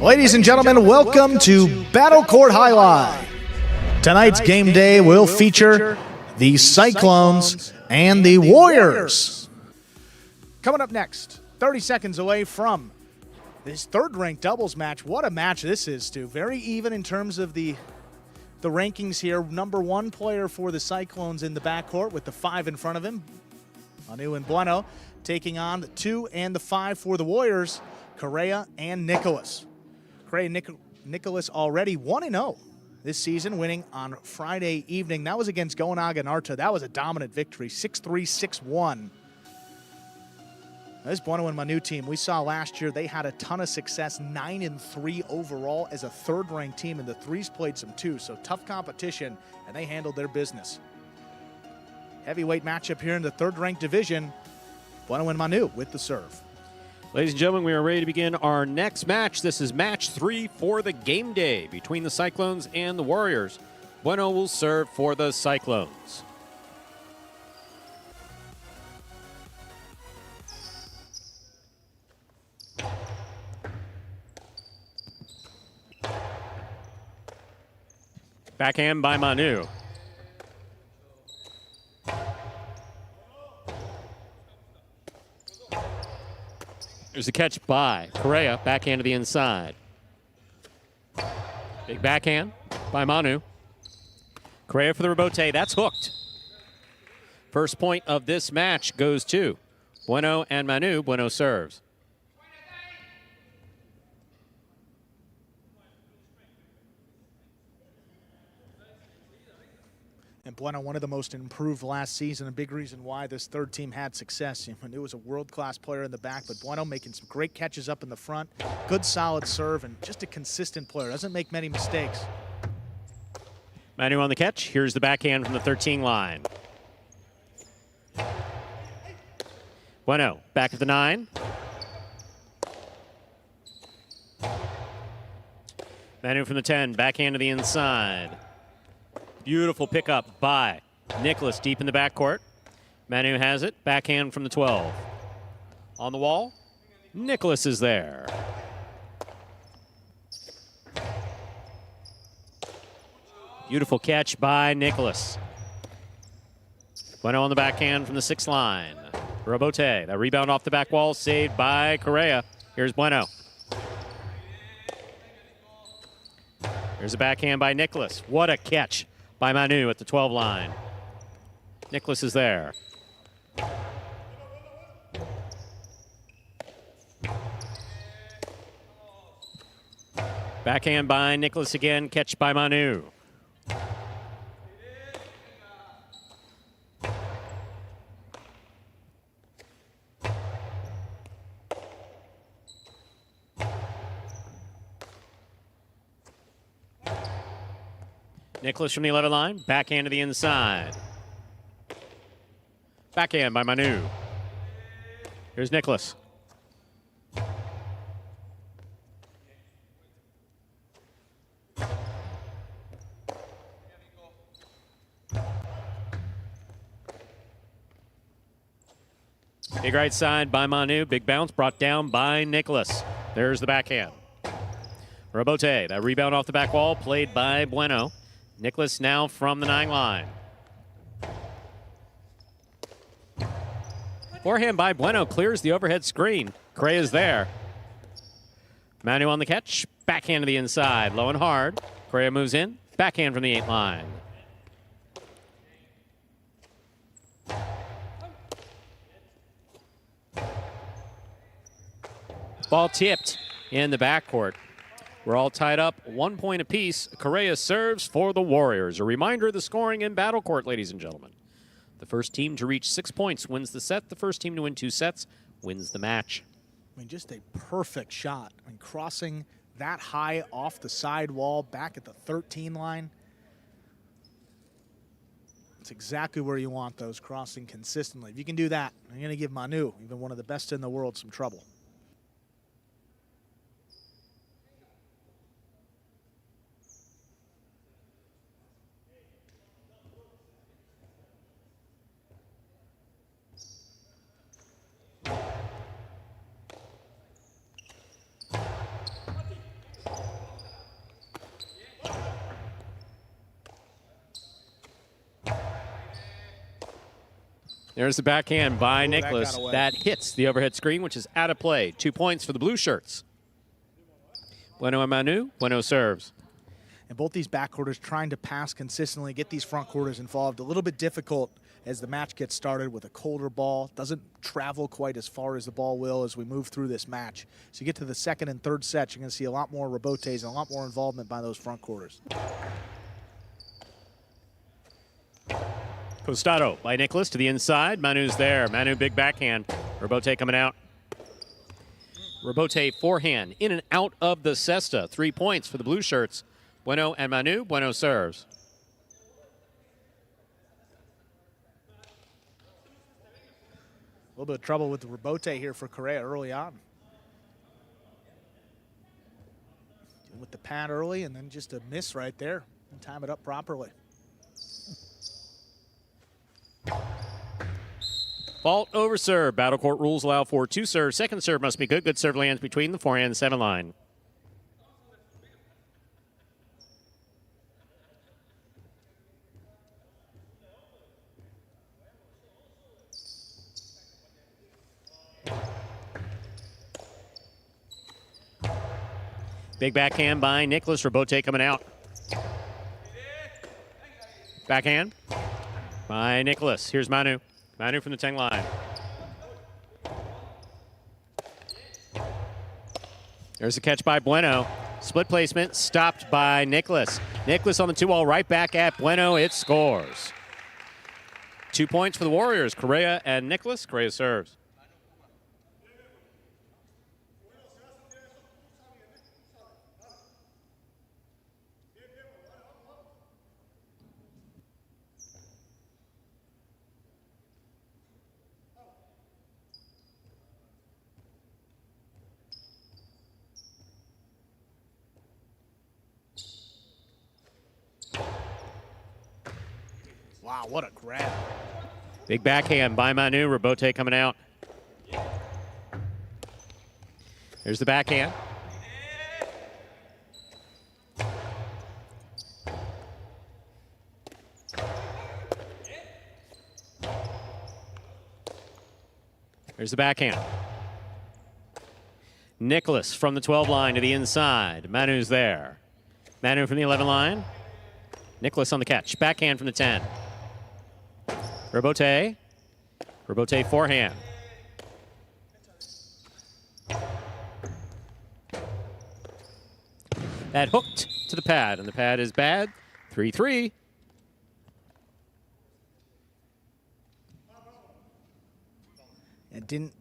Ladies and gentlemen, welcome to Battle Court Jai-Alai. Tonight's game day will feature the Cyclones and the Warriors. Coming up next, 30 seconds away from this third-ranked doubles match. What a match this is, Stu. Very even in terms of the rankings here. Number one player for the Cyclones in the backcourt with the 5 in front of him, Manu and Bueno, taking on the 2 and the 5 for the Warriors, Correa and Nicolas. Correa Nicolas already 1-0 this season, winning on Friday evening. That was against Gonaga and Arta. That was a dominant victory, 6-3, 6-1. This Bueno and Manu team, we saw last year, they had a ton of success, 9-3 overall as a third-ranked team, and the threes played some too, so tough competition, and they handled their business. Heavyweight matchup here in the third-ranked division, Bueno and Manu with the serve. Ladies and gentlemen, we are ready to begin our next match. This is match 3 for the game day between the Cyclones and the Warriors. Bueno will serve for the Cyclones. Backhand by Manu. There's a catch by Correa, backhand to the inside. Big backhand by Manu. Correa for the rebote, that's hooked. First point of this match goes to Bueno and Manu. Bueno serves. And Bueno, one of the most improved last season, a big reason why this third team had success. Manu was a world-class player in the back, but Bueno making some great catches up in the front, good solid serve, and just a consistent player. Doesn't make many mistakes. Manu on the catch. Here's the backhand from the 13 line. Bueno back at the 9. Manu from the 10, backhand to the inside. Beautiful pickup by Nicolas deep in the backcourt. Manu has it. Backhand from the 12. On the wall, Nicolas is there. Beautiful catch by Nicolas. Bueno on the backhand from the 6 line. Rebote, that rebound off the back wall, saved by Correa. Here's Bueno. Here's a backhand by Nicolas. What a catch by Manu at the 12 line. Nicolas is there. Backhand by Nicolas again, catch by Manu. Nicolas from the 11 line, backhand to the inside. Backhand by Manu. Here's Nicolas. Big right side by Manu, big bounce brought down by Nicolas. There's the backhand. Rebote, that rebound off the back wall, played by Bueno. Nicolas now from the 9 line. Forehand by Bueno clears the overhead screen. Correa is there. Manu on the catch. Backhand to the inside. Low and hard. Correa moves in. Backhand from the 8 line. Ball tipped in the backcourt. We're all tied up 1 point apiece. Correa serves for the Warriors. A reminder of the scoring in Battle Court, ladies and gentlemen. The first team to reach 6 points wins the set. The first team to win 2 sets wins the match. I mean, just a perfect shot. I mean, crossing that high off the side wall back at the 13 line. It's exactly where you want those, crossing consistently. If you can do that, you're going to give Manu, even one of the best in the world, some trouble. There's the backhand by Ooh, Nicolas. That hits the overhead screen, which is out of play. 2 points for the blue shirts. Bueno Manu. Bueno serves. And both these backcourters trying to pass consistently, get these front quarters involved. A little bit difficult as the match gets started with a colder ball. Doesn't travel quite as far as the ball will as we move through this match. So you get to the second and third sets, you're going to see a lot more rebotes and a lot more involvement by those front quarters. Costado by Nicolas to the inside. Manu's there. Manu, big backhand. Rebote coming out. Rebote forehand in and out of the cesta. 3 points for the blue shirts. Bueno and Manu. Bueno serves. A little bit of trouble with the rebote here for Correa early on. Dealing with the pad early and then just a miss right there. And time it up properly. Fault over serve. Battle court rules allow for 2 serves. Second serve must be good. Good serve lands between the forehand and 7 line. Big backhand by Nicolas. Rebote coming out. Backhand by Nicolas. Here's Manu. Manu from the 10 line. There's a catch by Bueno. Split placement stopped by Nicolas. Nicolas on the 2-ball right back at Bueno. It scores. 2 points for the Warriors. Correa and Nicolas. Correa serves. Wow, what a grab. Big backhand by Manu. Rebote coming out. There's the backhand. There's the backhand. Nicolas from the 12 line to the inside. Manu's there. Manu from the 11 line. Nicolas on the catch. Backhand from the 10. Rebote. Rebote forehand. That hooked to the pad, and the pad is bad. 3-3. It didn't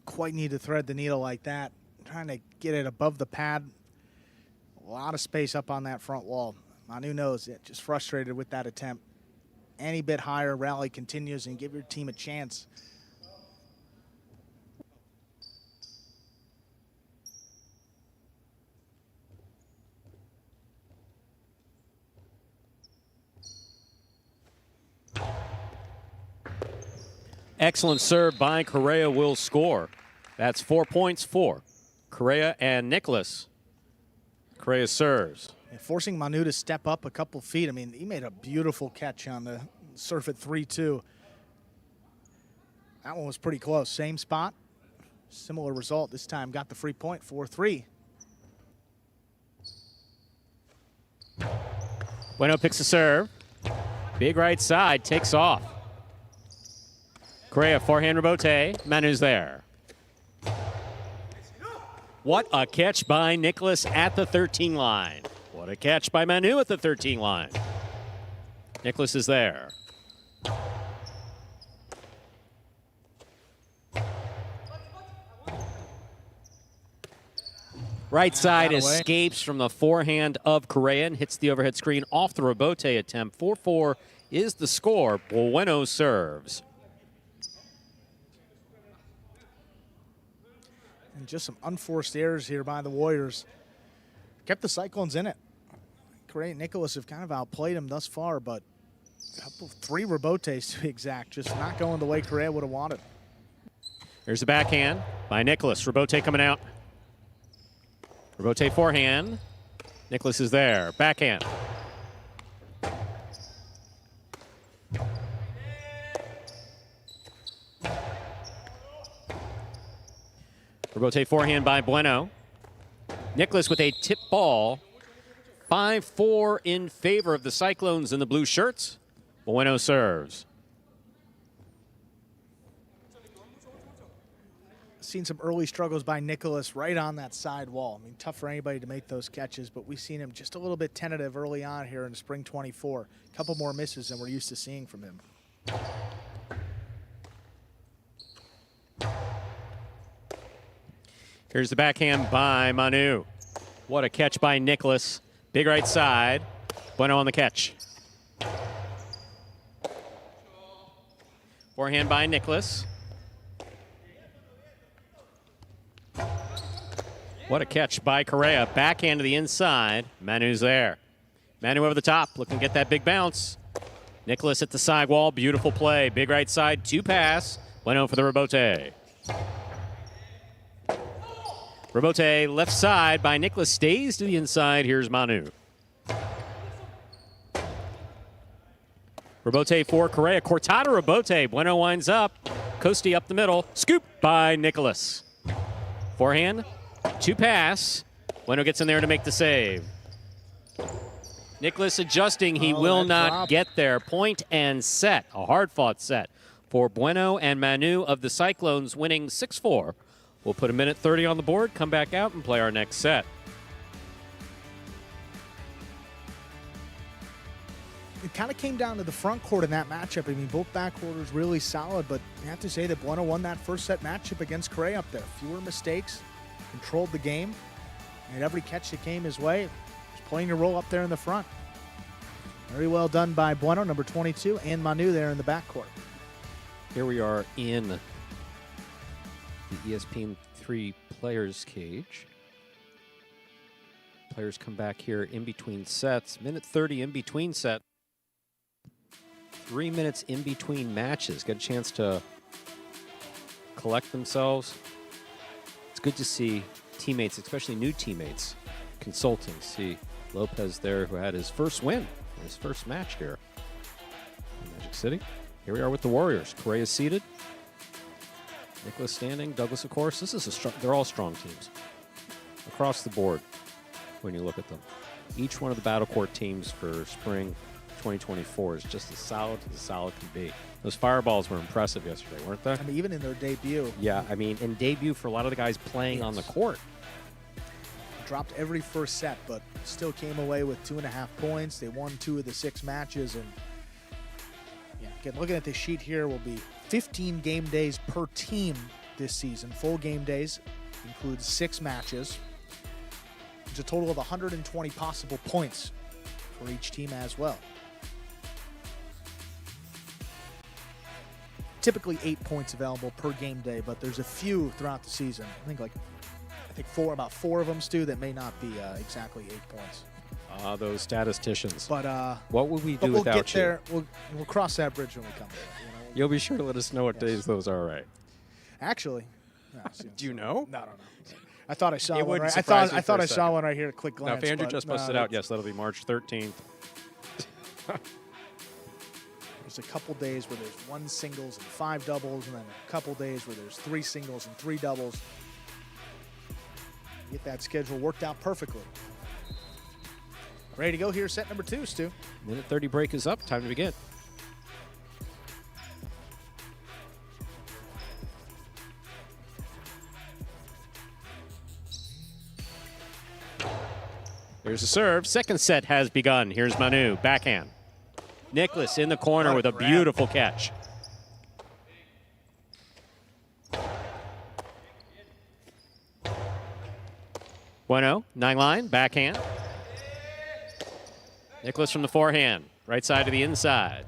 quite need to thread the needle like that. Trying to get it above the pad. A lot of space up on that front wall. Manu knows it. Just frustrated with that attempt. Any bit higher, rally continues, and give your team a chance. Excellent serve by Correa will score. That's 4 points for Correa and Nicolas. Correa serves. And forcing Manu to step up a couple feet. I mean, he made a beautiful catch on the surf at 3-2. That one was pretty close. Same spot, similar result. This time got the free point, 4-3. Bueno picks the serve. Big right side, takes off. Correa, forehand rebote. Manu's there. What a catch by Nicolas at the 13 line. What a catch by Manu at the 13 line. Nicolas is there. Right side escapes from the forehand of Correa and hits the overhead screen off the rebote attempt. 4-4 is the score. Bueno serves. And just some unforced errors here by the Warriors. Kept the Cyclones in it. Correa and Nicolas have kind of outplayed them thus far, but three rebotes to be exact, just not going the way Correa would have wanted. There's a backhand by Nicolas. Rebote coming out. Rebote forehand. Nicolas is there. Backhand. Rebote forehand by Bueno. Nicolas with a tip ball. 5-4 in favor of the Cyclones in the blue shirts. Bueno serves. Seen some early struggles by Nicolas right on that side wall. I mean, tough for anybody to make those catches, but we've seen him just a little bit tentative early on here in spring 24. A couple more misses than we're used to seeing from him. Here's the backhand by Manu. What a catch by Nicolas. Big right side. Bueno on the catch. Forehand by Nicolas. What a catch by Correa. Backhand to the inside. Manu's there. Manu over the top, looking to get that big bounce. Nicolas at the side wall. Beautiful play. Big right side, 2 pass. Bueno for the rebote. Rebote left side by Nicolas. Stays to the inside. Here's Manu. Rebote for Correa. Cortada rebote. Bueno winds up. Costi up the middle. Scoop by Nicolas. Forehand. 2 pass. Bueno gets in there to make the save. Nicolas adjusting. He will not get there. Point and set. A hard-fought set for Bueno and Manu of the Cyclones, winning 6-4. We'll put a minute 30 on the board, come back out, and play our next set. It kind of came down to the front court in that matchup. I mean, both backcourters really solid, but you have to say that Bueno won that first set matchup against Correa up there. Fewer mistakes. Controlled the game, and every catch that came his way was playing a role up there in the front. Very well done by Bueno, number 22, and Manu there in the backcourt. Here we are in the ESPN 3 players cage. Players come back here in between sets. Minute 30 in between set. 3 minutes in between matches. Get a chance to collect themselves. It's good to see teammates, especially new teammates, consulting. See Lopez there, who had his first win, his first match here in Magic City. Here we are with the Warriors. Correa seated. Nicolas standing. Douglas, of course. This is they're all strong teams across the board when you look at them. Each one of the Battle Court teams for spring 2024 is just as solid can be. Those fireballs were impressive yesterday, weren't they? I mean, even in their debut. Yeah, I mean, in debut for a lot of the guys playing on the court. Dropped every first set, but still came away with 2.5 points. They won 2 of the 6 matches. And yeah, again, looking at the sheet here, will be 15 game days per team this season. Full game days includes 6 matches. It's a total of 120 possible points for each team as well. Typically 8 points available per game day, but there's a few throughout the season. I think about 4 of them, Stu, that may not be exactly 8 points. Those statisticians. But what would we do we'll without get you? there. We'll cross that bridge when we come there. You'll be sure to let us know what days those are, right? Actually, no, do you know? No. I thought I saw It one. wouldn't Right? surprise me I thought for a I saw second. one right here at a quick Now, glance. if Andrew but just posted out, yes, that'll be March 13th. There's a couple days where there's 1 singles and 5 doubles, and then a couple days where there's 3 singles and 3 doubles. Get that schedule worked out perfectly. Ready to go here, set number 2, Stu. Minute 30 break is up. Time to begin. Here's the serve. Second set has begun. Here's Manu. Backhand. Nicolas in the corner with a beautiful catch. Bueno, 9-line, backhand. Nicolas from the forehand. Right side to the inside.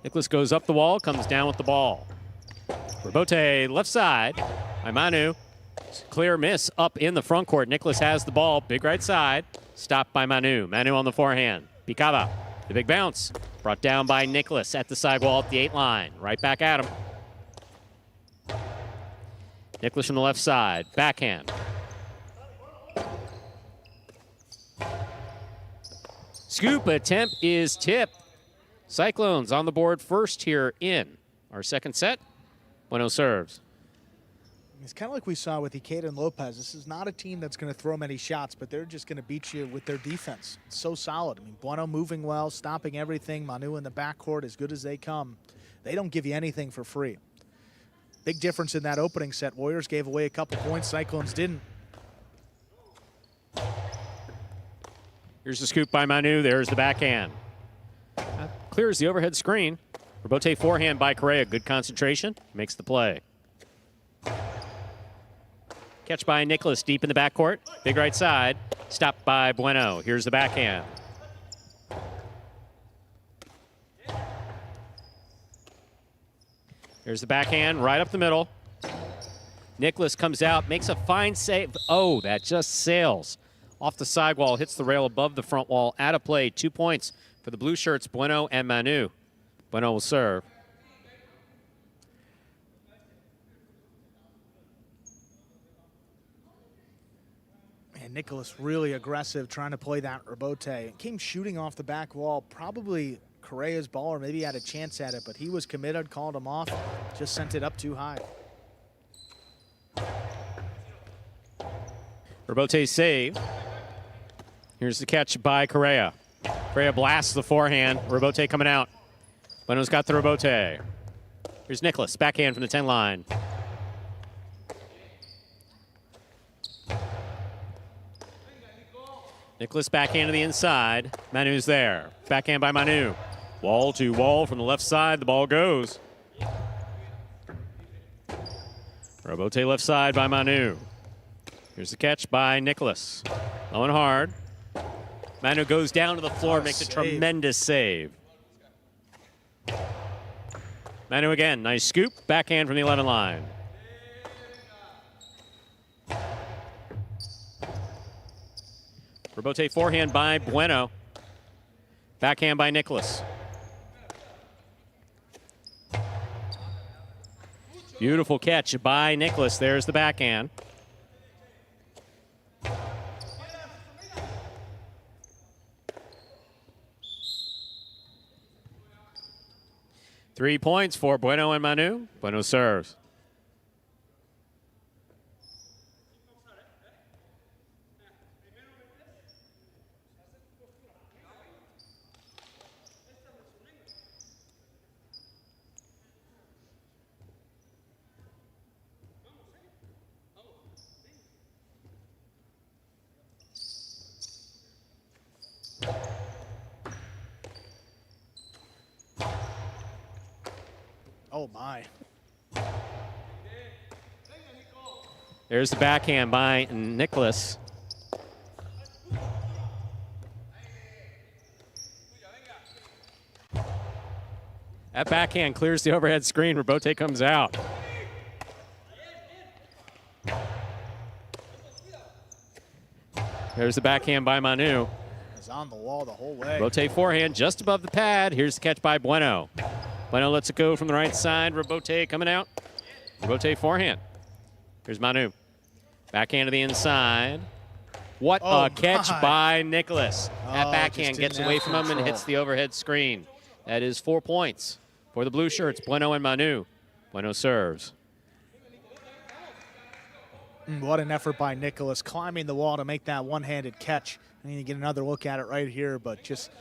Nicolas goes up the wall, comes down with the ball. Rebote left side by Manu. Clear miss up in the front court. Nicolas has the ball. Big right side. Stopped by Manu. Manu on the forehand. Picada. The big bounce. Brought down by Nicolas at the sidewall at the 8-line. Right back at him. Nicolas from the left side. Backhand. Scoop attempt is tipped. Cyclones on the board first here in our second set. Bueno serves. It's kind of like we saw with Ikeda and Lopez. This is not a team that's going to throw many shots, but they're just going to beat you with their defense. It's so solid. I mean, Bueno moving well, stopping everything. Manu in the backcourt, as good as they come. They don't give you anything for free. Big difference in that opening set. Warriors gave away a couple points. Cyclones didn't. Here's the scoop by Manu. There's the backhand. Clears the overhead screen. Rebote forehand by Correa. Good concentration. Makes the play. Catch by Nicolas deep in the backcourt. Big right side. Stopped by Bueno. Here's the backhand. Here's the backhand right up the middle. Nicolas comes out, makes a fine save. Oh, that just sails off the sidewall, hits the rail above the front wall. Out of play, 2 points for the blue shirts, Bueno and Manu. Bueno will serve. And Nicolas really aggressive, trying to play that rebote. Came shooting off the back wall, probably Correa's ball, or maybe he had a chance at it, but he was committed, called him off, just sent it up too high. Rebote save. Here's the catch by Correa. Correa blasts the forehand. Rebote coming out. Bueno's got the rebote. Here's Nicolas, backhand from the 10 line. Nicolas backhand to the inside. Manu's there. Backhand by Manu. Wall to wall from the left side. The ball goes. Rebote left side by Manu. Here's the catch by Nicolas. Low and hard. Manu goes down to the floor, makes a tremendous save. Manu again, nice scoop. Backhand from the 11 line. Rebote forehand by Bueno. Backhand by Nicolas. Beautiful catch by Nicolas. There's the backhand. Three points for Bueno and Manu. Bueno serves. Oh, my. There's the backhand by Nicolas. That backhand clears the overhead screen. Rebote comes out. There's the backhand by Manu. It's on the wall the whole way. Rebote forehand just above the pad. Here's the catch by Bueno. Bueno lets it go from the right side. Rebote coming out. Rebote forehand. Here's Manu. Backhand to the inside. What a catch by Nicolas. That backhand gets away from him and hits the overhead screen. That is 4 points for the blue shirts, Bueno and Manu. Bueno serves. What an effort by Nicolas, climbing the wall to make that one-handed catch. I need to get another look at it right here, but just,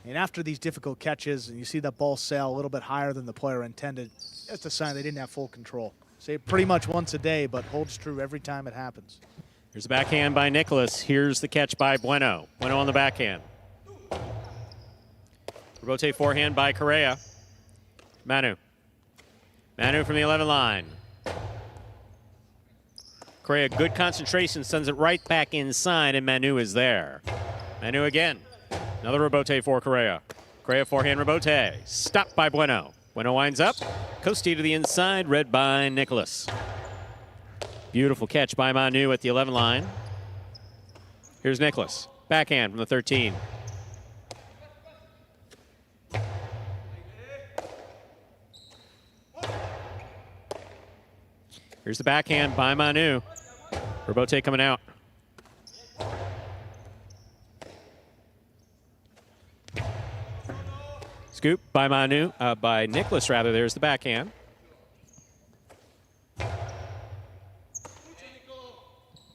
and after these difficult catches, and you see that ball sail a little bit higher than the player intended, that's a sign they didn't have full control. Say it pretty much once a day, but holds true every time it happens. Here's the backhand by Nicolas. Here's the catch by Bueno. Bueno on the backhand. Rebote forehand by Correa. Manu. Manu from the 11 line. Correa, good concentration, sends it right back inside, and Manu is there. Manu again. Another rebote for Correa. Correa forehand rebote. Stopped by Bueno. Bueno winds up. Costi to the inside, read by Nicolas. Beautiful catch by Manu at the 11 line. Here's Nicolas. Backhand from the 13. Here's the backhand by Manu. Rebote coming out. Scoop by Manu, by Nicolas rather. There's the backhand.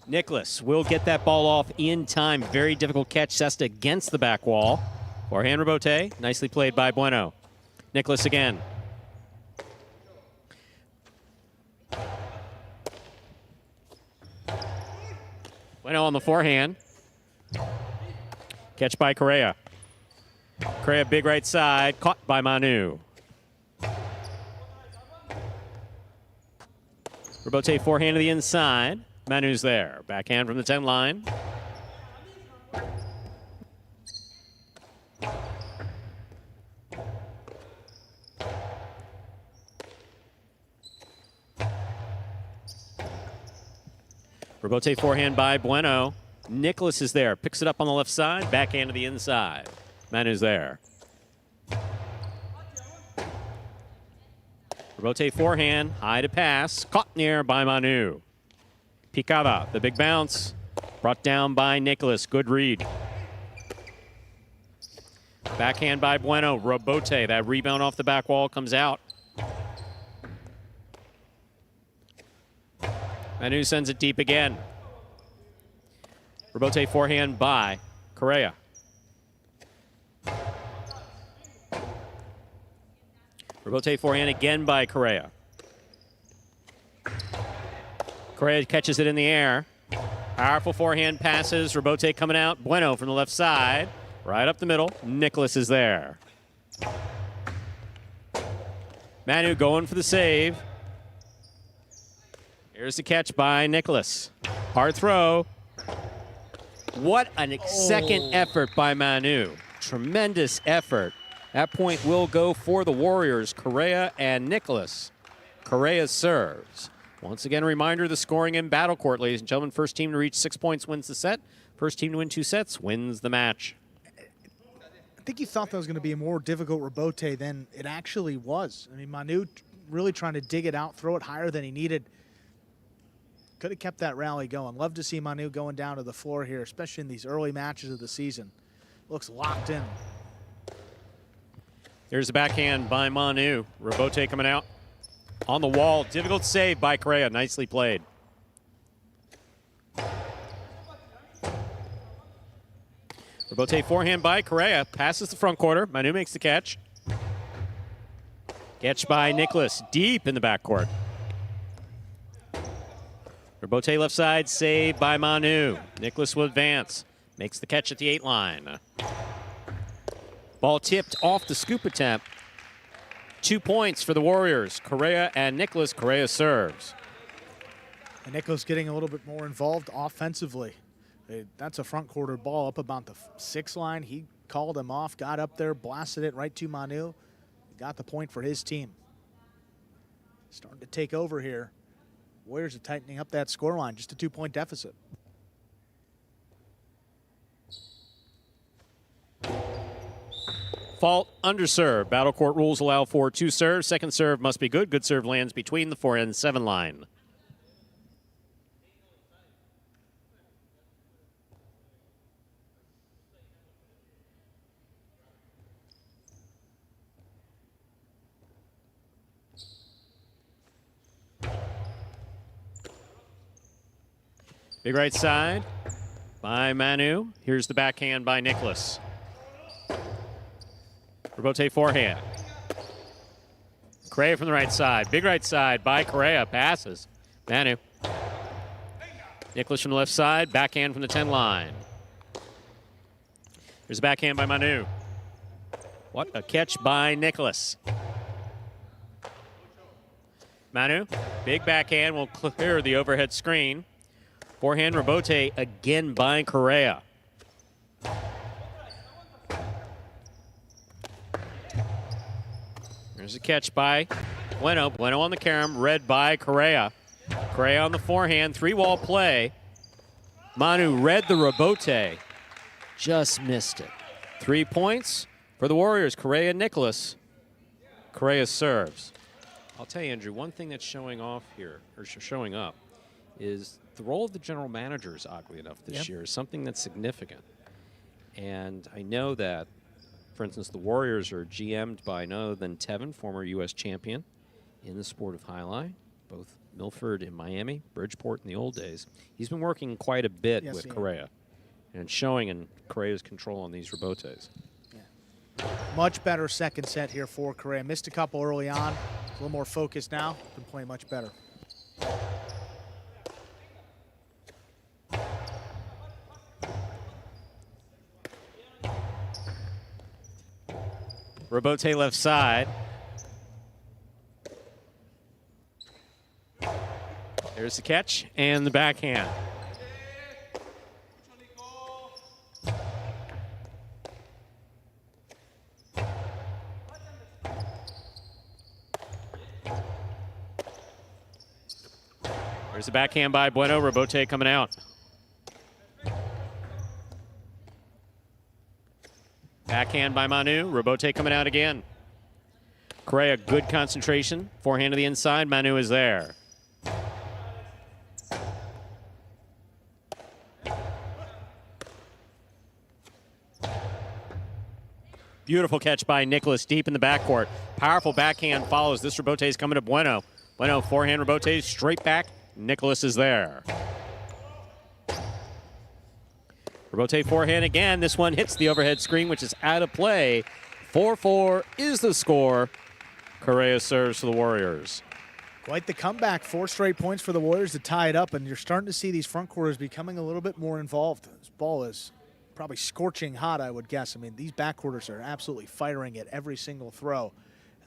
Nicolas will get that ball off in time. Very difficult catch. Sesta against the back wall. Forehand rebote. Nicely played by Bueno. Nicolas again. Bueno on the forehand. Catch by Correa. Correa big right side. Caught by Manu. Rebote forehand to the inside. Manu's there. Backhand from the 10 line. Rebote forehand by Bueno. Nicolas is there. Picks it up on the left side. Backhand to the inside. Manu's there. Rebote forehand. High to pass. Caught near by Manu. Picada, the big bounce. Brought down by Nicolas. Good read. Backhand by Bueno. Rebote. That rebound off the back wall comes out. Manu sends it deep again. Rebote forehand by Correa. Rebote forehand again by Correa. Correa catches it in the air. Powerful forehand passes. Rebote coming out. Bueno from the left side. Right up the middle. Nicolas is there. Manu going for the save. Here's the catch by Nicolas. Hard throw. What a second effort by Manu. Tremendous effort. That point will go for the Warriors, Correa and Nicolas. Correa serves. Once again, a reminder, the scoring in Battle Court, ladies and gentlemen. First team to reach 6 points wins the set. First team to win 2 sets wins the match. I think you thought that was going to be a more difficult rebote than it actually was. I mean, Manu really trying to dig it out, throw it higher than he needed. Could have kept that rally going. Love to see Manu going down to the floor here, especially in these early matches of the season. Looks locked in. Here's the backhand by Manu. Rebote coming out. On the wall. Difficult save by Correa. Nicely played. Rebote forehand by Correa. Passes the front quarter. Manu makes the catch. Catch by Nicolas. Deep in the backcourt. Rebote left side. Save by Manu. Nicolas will advance. Makes the catch at the 8 line. Ball tipped off the scoop attempt. 2 points for the Warriors. Correa and Nicolas. Correa serves. And Nicolas getting a little bit more involved offensively. That's a front quarter ball up about the 6 line. He called him off, got up there, blasted it right to Manu. Got the point for his team. Starting to take over here. Warriors are tightening up that scoreline. Just a 2-point deficit. Fault, underserve. Battle court rules allow for 2 serves. Second serve must be good. Good serve lands between the 4 and 7 line. Big right side by Manu. Here's the backhand by Nicolas. Rebote forehand. Correa from the right side. Big right side by Correa. Passes. Manu. Nicolas from the left side. Backhand from the 10 line. Here's a backhand by Manu. What a catch by Nicolas. Manu. Big backhand will clear the overhead screen. Forehand rebote again by Correa. There's a catch by Bueno. Bueno on the carom, read by Correa. Correa on the forehand, 3-wall play. Manu read the rebote, just missed it. 3 points for the Warriors, Correa and Nicolas. Correa serves. I'll tell you, Andrew, one thing that's showing off here, or showing up, is the role of the general managers, oddly enough, this year is something that's significant. And I know that For instance, the Warriors are GM'd by none other than Tevin, former U.S. champion in the sport of Jai-Alai, both Milford in Miami, Bridgeport in the old days. He's been working quite a bit with Correa and showing in Correa's control on these rebotes. Much better second set here for Correa. Missed a couple early on. A little more focused now. Been playing much better. Rebote left side. There's the catch and the backhand. There's the backhand by Bueno. Rebote coming out. Backhand by Manu. Rebote coming out again. Correa, good concentration. Forehand to the inside. Manu is there. Beautiful catch by Nicolas deep in the backcourt. Powerful backhand follows. This rebote is coming to Bueno. Bueno, forehand rebote, straight back. Nicolas is there. Rebote forehand again. This one hits the overhead screen, which is out of play. 4-4 is the score. Correa serves for the Warriors. Quite the comeback. 4 straight points for the Warriors to tie it up, and you're starting to see these front quarters becoming a little bit more involved. This ball is probably scorching hot, I would guess. I mean, these back quarters are absolutely firing it every single throw.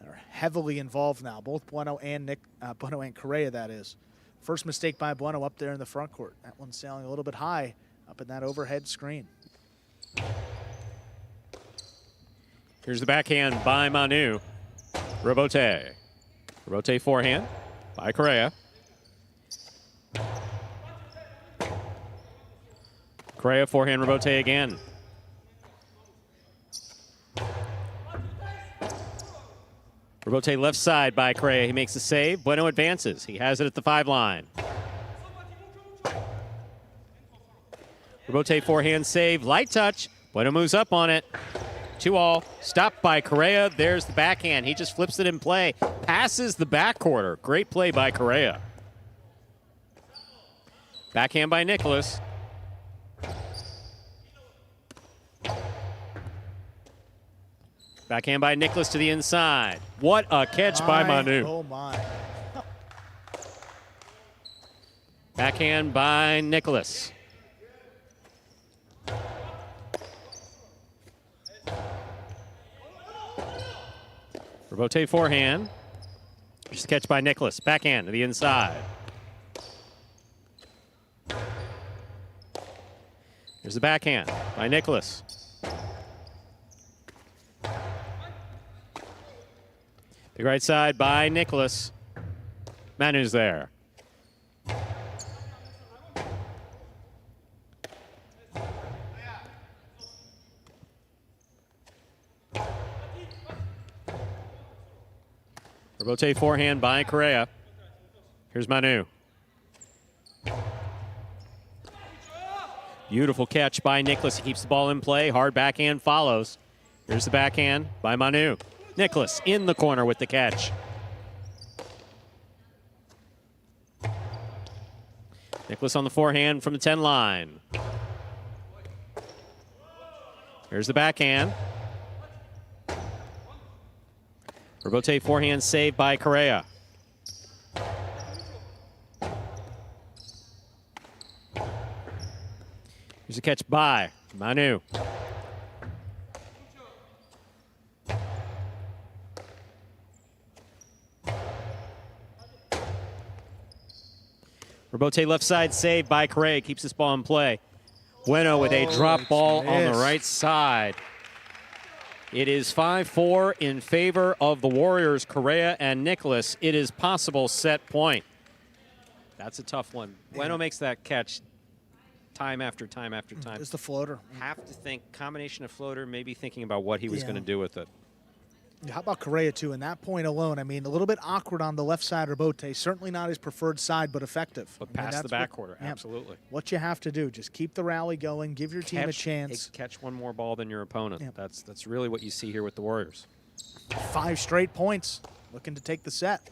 They're heavily involved now, both Bueno and Correa, that is. First mistake by Bueno up there in the front court. That one's sailing a little bit high up in that overhead screen. Here's the backhand by Manu. Rebote. Rebote forehand by Correa. Correa forehand rebote again. Rebote left side by Correa. He makes the save. Bueno advances. He has it at the 5 line. Rebote forehand save. Light touch. Bueno moves up on it. 2-all. Stopped by Correa. There's the backhand. He just flips it in play. Passes the backcourter. Great play by Correa. Backhand by Nicolas. Backhand by Nicolas to the inside. What a catch by Manu. Oh, my. Backhand by Nicolas. Rebote forehand. Just a catch by Nicolas. Backhand to the inside. Here's the backhand by Nicolas. Big right side by Nicolas. Manu's there. Rebote forehand by Correa. Here's Manu. Beautiful catch by Nicolas. He keeps the ball in play. Hard backhand follows. Here's the backhand by Manu. Nicolas in the corner with the catch. Nicolas on the forehand from the 10 line. Here's the backhand. Rebote forehand saved by Correa. Here's a catch by Manu. Rebote left side save by Correa. Keeps this ball in play. Bueno with a drop ball on the right side. It is 5-4 in favor of the Warriors, Correa and Nicolas. It is possible set point. That's a tough one. Bueno makes that catch time after time after time. It's the floater. Have to think combination of floater, maybe thinking about what he was going to do with it. How about Correa, too? In that point alone, I mean, a little bit awkward on the left side Rebote. Certainly not his preferred side, but effective. But past the back quarter, absolutely. What you have to do, just keep the rally going, give your team a chance. Catch one more ball than your opponent. Yep. That's really what you see here with the Warriors. 5 straight points, looking to take the set.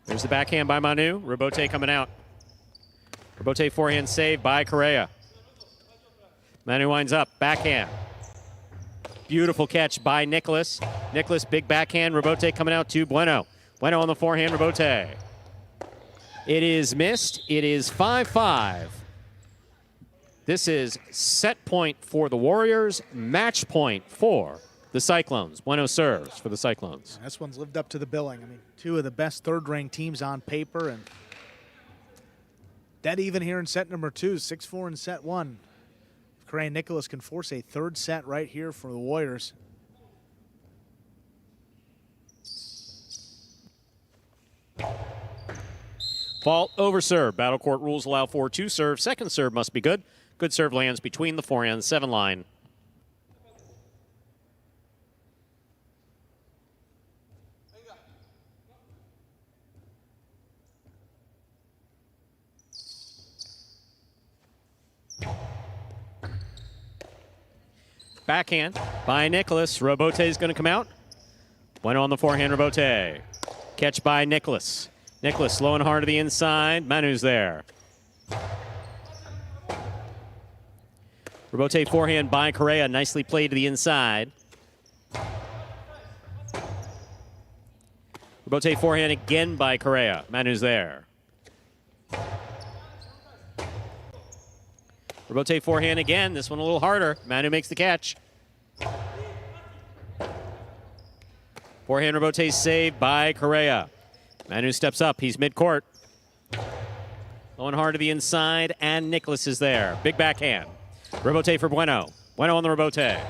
There's the backhand by Manu. Rebote coming out. Rebote forehand save by Correa. Manu winds up, backhand. Beautiful catch by Nicolas. Nicolas, big backhand. Rebote coming out to Bueno. Bueno on the forehand, Rebote. It is missed. It is 5-5. This is set point for the Warriors, match point for the Cyclones. Bueno serves for the Cyclones. This one's lived up to the billing. I mean, 2 of the best third-ranked teams on paper, and dead even here in set number 2, 6-4 in set 1. Correa Nicolas can force a third set right here for the Warriors. Fault over serve. Battle court rules allow for 2 serve. Second serve must be good. Good serve lands between the forehand 7 line. Backhand by Nicolas. Rebote is going to come out. Bueno on the forehand, Rebote. Catch by Nicolas. Nicolas slow and hard to the inside. Manu's there. Rebote forehand by Correa. Nicely played to the inside. Rebote forehand again by Correa. Manu's there. Rebote forehand again. This one a little harder. Manu makes the catch. Forehand Rebote saved by Correa. Manu steps up. He's mid-court. Going hard to the inside, and Nicolas is there. Big backhand. Rebote for Bueno. Bueno on the Rebote.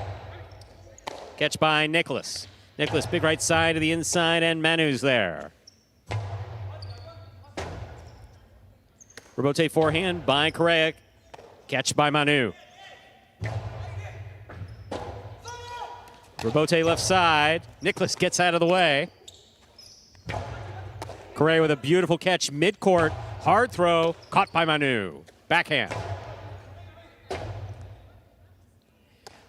Catch by Nicolas. Nicolas, big right side to the inside, and Manu's there. Rebote forehand by Correa. Catch by Manu. Rebote left side. Nicolas gets out of the way. Correa with a beautiful catch mid-court. Hard throw. Caught by Manu. Backhand.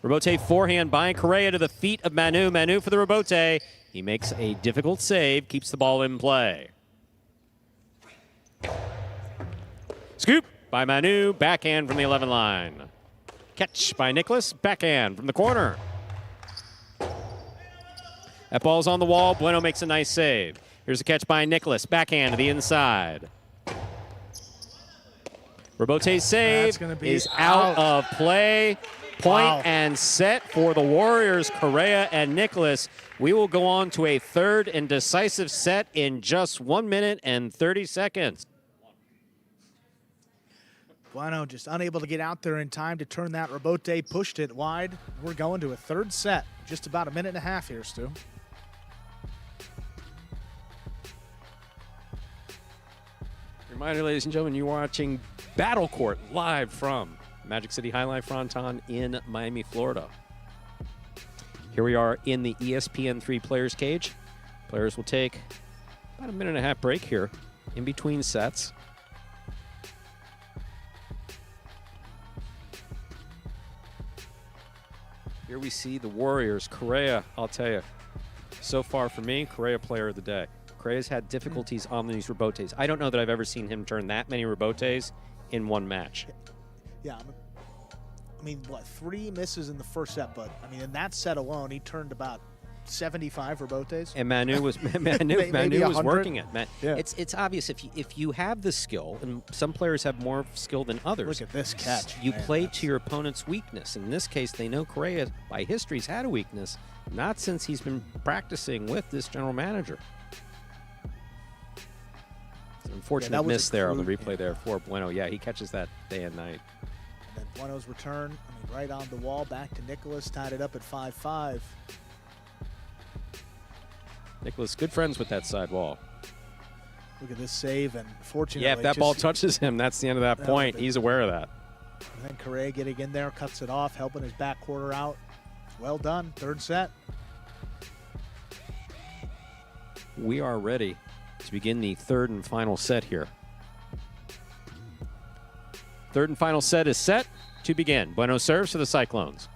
Rebote forehand by Correa to the feet of Manu. Manu for the Rebote. He makes a difficult save. Keeps the ball in play. Scoop by Manu, backhand from the 11 line. Catch by Nicolas, backhand from the corner. That ball's on the wall. Bueno makes a nice save. Here's a catch by Nicolas, backhand to the inside. Rebote's save is out of play. Point and set for the Warriors, Correa and Nicolas. We will go on to a third and decisive set in just 1 minute and 30 seconds. Bueno just unable to get out there in time to turn that Rebote, pushed it wide. We're going to a third set. Just about a minute and a half here, Stu. Reminder, ladies and gentlemen, you're watching Battle Court live from Magic City Jai-Alai Fronton in Miami, Florida. Here we are in the ESPN3 Players Cage. Players will take about a minute and a half break here in between sets. Here we see the Warriors. Correa, I'll tell you, so far for me, Correa player of the day. Correa's had difficulties on these Rebotes. I don't know that I've ever seen him turn that many Rebotes in one match. Yeah, I mean, what, 3 misses in the first set, but I mean, in that set alone, he turned about 75 Rebotes. And Manu was Manu was working it. Yeah. It's obvious if you have the skill, and some players have more skill than others. Look at this catch. You play to your opponent's weakness. In this case, they know Correa by history has had a weakness, not since he's been practicing with this general manager. It's an unfortunate miss there on the replay there for Bueno. Yeah, he catches that day and night. And then Bueno's return, I mean, right on the wall, back to Nicolas, tied it up at 5-5. Nicolas, good friends with that side wall. Look at this save, and fortunately, yeah, if that ball touches him, that's the end of that point. He's aware of that. And then Correa getting in there, cuts it off, helping his back quarter out. Well done, third set. We are ready to begin the third and final set here. Third and final set is set to begin. Bueno serves for the Cyclones.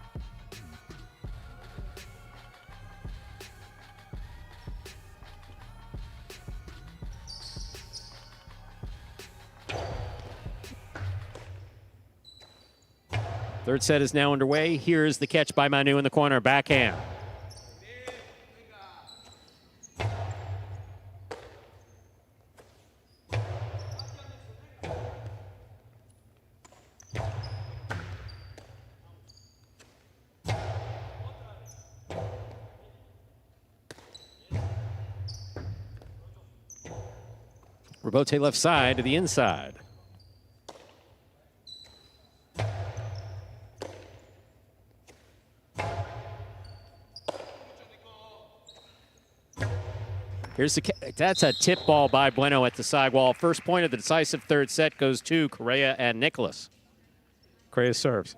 Third set is now underway. Here's the catch by Manu in the corner, backhand. Rebote left side to the inside. Here's that's a tip ball by Bueno at the sidewall. First point of the decisive third set goes to Correa and Nicolas. Correa serves.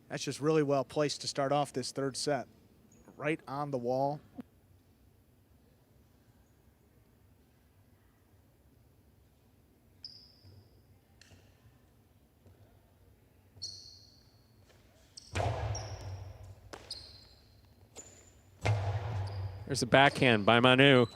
That's just really well placed to start off this third set. Right on the wall. There's a backhand by Manu.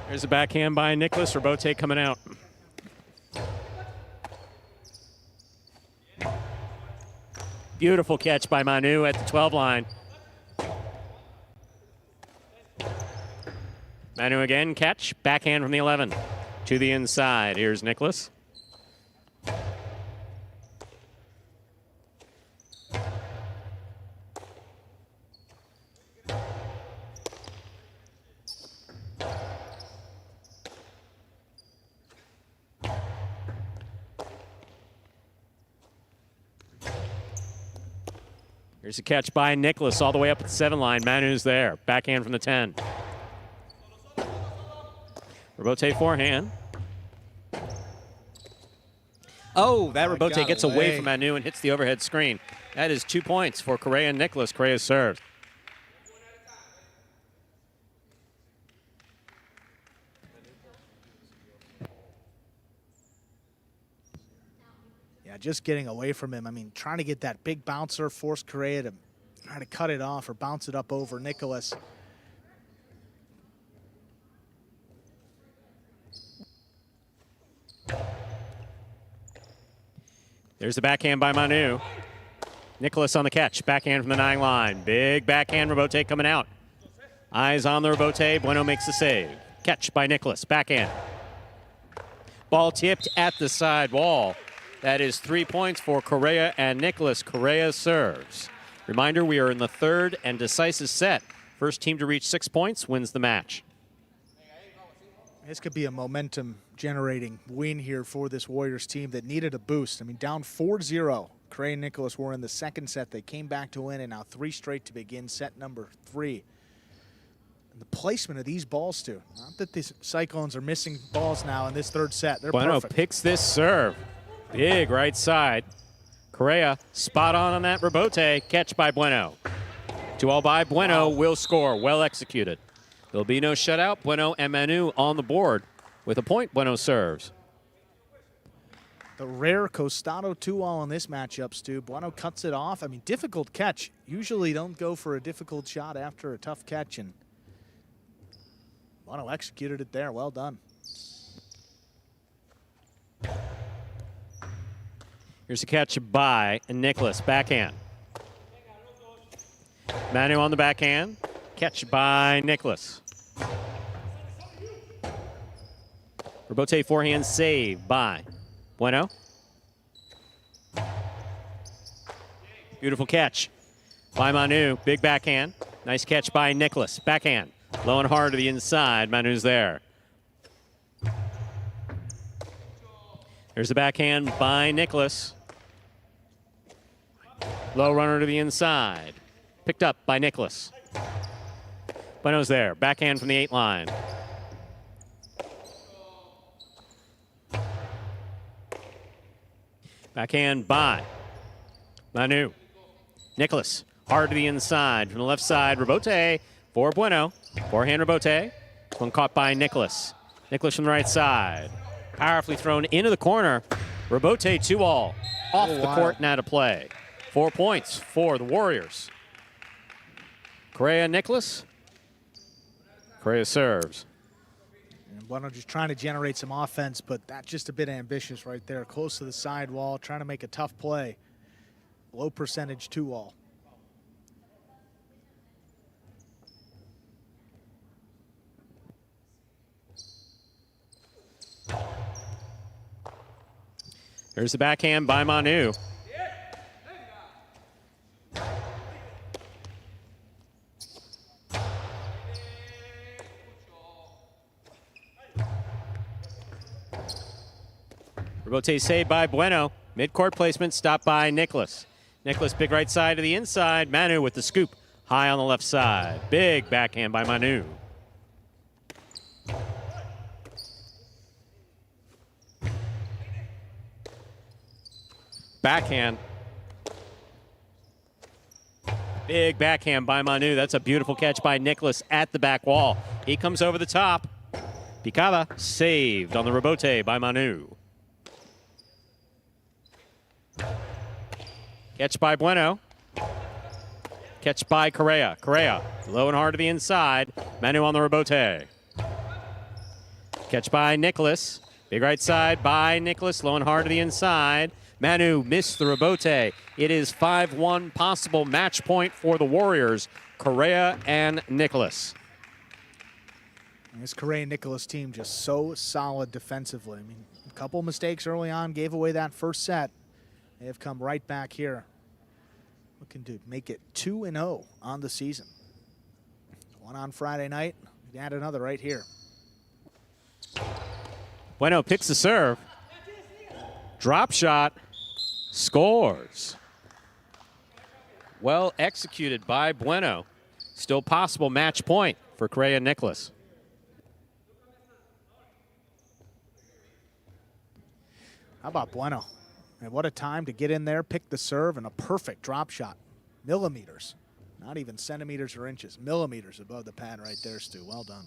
There's a backhand by Nicolas. Rebote coming out. Beautiful catch by Manu at the 12 line. Manu again, catch. Backhand from the 11 to the inside. Here's Nicolas. Here's a catch by Nicolas all the way up at the 7 line. Manu's there. Backhand from the 10. Rebote forehand. Oh, that rebote gets away from Manu and hits the overhead screen. That is 2 points for Correa and Nicolas. Correa serves. Yeah, just getting away from him. I mean, trying to get that big bouncer, force Correa to try to cut it off or bounce it up over Nicolas. There's the backhand by Manu. Nicolas on the catch. Backhand from the 9 line. Big backhand. Rebote coming out. Eyes on the rebote. Bueno makes the save. Catch by Nicolas. Backhand. Ball tipped at the side wall. That is 3 points for Correa and Nicolas. Correa serves. Reminder, we are in the third and decisive set. First team to reach 6 points wins the match. This could be a momentum-generating win here for this Warriors team that needed a boost. I mean, down 4-0. Correa and Nicolas were in the second set. They came back to win, and now 3 straight to begin set number 3. And the placement of these balls, too. Not that these Cyclones are missing balls now in this third set. They're Bueno perfect. picks this serve. Big right side. Correa spot on that rebote. Catch by Bueno. 2-all by Bueno will score. Well executed. There'll be no shutout. Bueno and Manu on the board. With a point, Bueno serves. The rare Costado 2-all in this matchup, Stu. Bueno cuts it off. I mean, difficult catch. Usually don't go for a difficult shot after a tough catch, and Bueno executed it there. Well done. Here's a catch by Nicolas. Backhand. Manu on the backhand. Catch by Nicolas. Rebote forehand save by Bueno. Beautiful catch by Manu. Big backhand. Nice catch by Nicolas. Backhand. Low and hard to the inside. Manu's there. There's the backhand by Nicolas. Low runner to the inside. Picked up by Nicolas. Bueno's there. Backhand from the 8 line. Backhand by Manu. Nicolas, hard to the inside. From the left side, Rebote for Bueno. Forehand Rebote. One caught by Nicolas. Nicolas from the right side. Powerfully thrown into the corner. Rebote 2-all. Off the court and out of play. 4 points for the Warriors. Correa Nicolas. Correa serves. And Bueno just trying to generate some offense, but that's just a bit ambitious right there. Close to the sidewall, trying to make a tough play. Low percentage 2-all. There's the backhand by Manu. Rebote saved by Bueno. Mid-court placement stopped by Nicolas. Nicolas, big right side to the inside. Manu with the scoop. High on the left side. Big backhand by Manu. Backhand. Big backhand by Manu. That's a beautiful catch by Nicolas at the back wall. He comes over the top. Picada saved on the rebote by Manu. Catch by Bueno. Catch by Correa. Correa low and hard to the inside. Manu on the rebote. Catch by Nicolas. Big right side by Nicolas. Low and hard to the inside. Manu missed the rebote. It is 5-1 possible match point for the Warriors. Correa and Nicolas. This Correa Nicolas team just so solid defensively. I mean, a couple mistakes early on gave away that first set. They have come right back here. Looking to make it 2-0 on the season. One on Friday night. We add another right here. Bueno picks the serve. Drop shot. Scores. Well executed by Bueno. Still possible match point for Correa Nicolas. How about Bueno? And what a time to get in there, pick the serve, and a perfect drop shot. Millimeters. Not even centimeters or inches. Millimeters above the pad right there, Stu. Well done.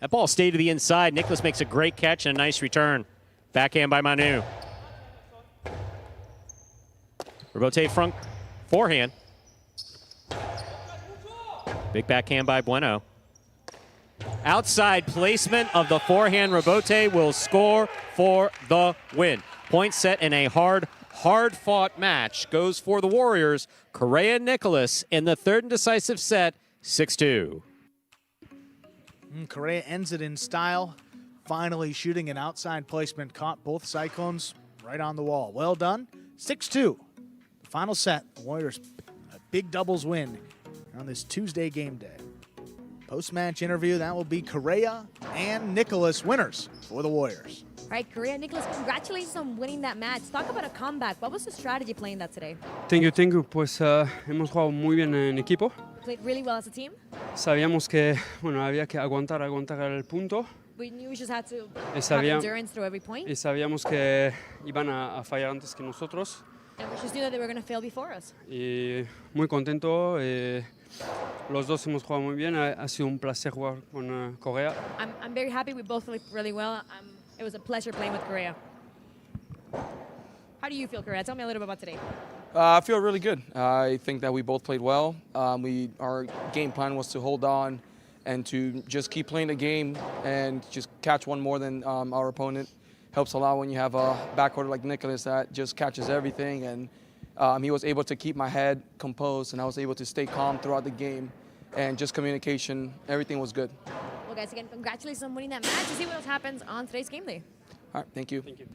That ball stayed to the inside. Nicolas makes a great catch and a nice return. Backhand by Manu. Rebote front forehand. Big backhand by Bueno. Outside placement of the forehand. Rebote will score for the win. Point set in a hard-fought match goes for the Warriors. Correa Nicolas in the third and decisive set, 6-2. Correa ends it in style. Finally shooting an outside placement. Caught both Cyclones right on the wall. Well done. 6-2. The final set. The Warriors a big doubles win on this Tuesday game day. Post-match interview, that will be Correa and Nicolas, winners for the Warriors. All right, Correa Nicolas, congratulations on winning that match. Talk about a comeback. What was the strategy playing that today? Thank you. Pues hemos jugado muy bien en equipo. Played really well as a team. Sabíamos que, bueno, había que aguantar el punto. We knew we just had to have sabía- endurance through every point. Y sabíamos que iban a fallar antes que nosotros. And we just knew that they were going to fail before us. Y muy contento. Los dos hemos jugado muy bien. Ha sido un placer jugar con Correa. I'm very happy. We both played really well. It was a pleasure playing with Correa. How do you feel, Correa? Tell me a little bit about today. I feel really good. I think that we both played well. Our game plan was to hold on and to just keep playing the game and just catch one more than our opponent. Helps a lot when you have a backcourt like Nicolas that just catches everything. And he was able to keep my head composed, and I was able to stay calm throughout the game. And just communication, everything was good. Well, guys, again, congratulations on winning that match. We'll see what else happens on today's game day. All right, thank you. Thank you.